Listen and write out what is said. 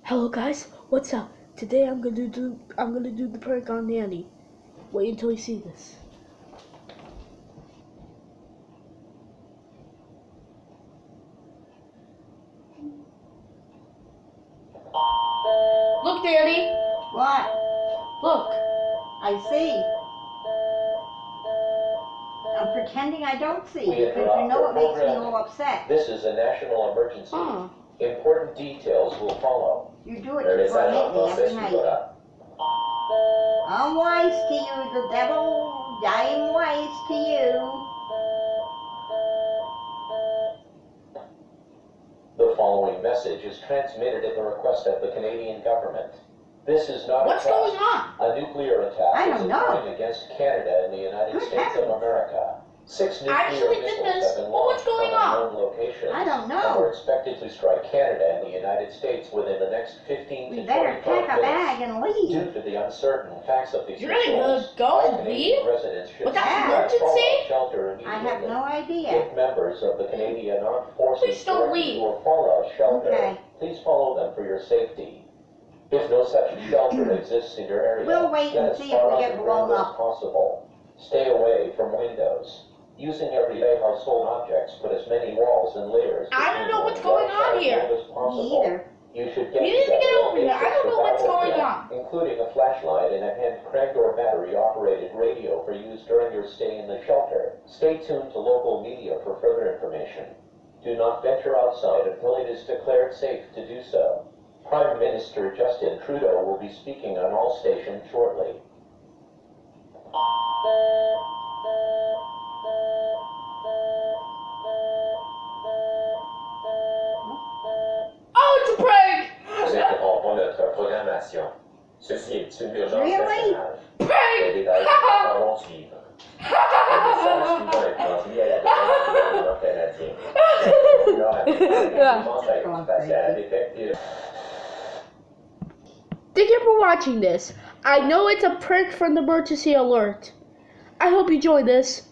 Hello guys, what's up? Today I'm gonna do the prank on Nanny. Wait until you see this. Look, Nanny. What? Look. I see. I'm pretending I don't see because you know it makes me all upset. This is a national emergency. Important details will follow. You do it to torment me every night. I'm wise to you, the devil. I am wise to you. The following message is transmitted at the request of the Canadian government. This is not What's going on? A nuclear attack I is don't know. occurring against Canada and the United States of America. 6 nuclear missiles have been launched from unknown locations. I don't know. And are expected to strike Canada and the United States within the next 15 to 25 minutes. We better pack a bag and leave. Due to the uncertain facts of these You're gonna results, go and leave? residents should Without emergency? emergency? I have no idea. If members of the Canadian Armed Forces Please don't leave. to a fallout shelter, Okay. please follow them for your safety. If no such shelter exists in your area, We'll wait get and as see far if we get underground blown as up. possible. Stay away from windows. Using everyday household objects, put as many walls and layers. I don't know what's going on here. Me either. You should get You need to get together over here. I don't know what's survival going kit, on. including a flashlight and a hand crank or battery operated radio for use during your stay in the shelter. Stay tuned to local media for further information. Do not venture outside until it is declared safe to do so. Prime Minister Justin Trudeau will be speaking on all stations shortly. Oh, it's a prank! Vous interrompons notre programmation. Ceci est une urgence nationale. Prank! Les détails vont suivre. Le message suivant est transmis à la demande du gouvernement canadien. Défense aérospatiale effective. Thank you for watching this. I know it's a prank from the emergency alert. I hope you enjoyed this.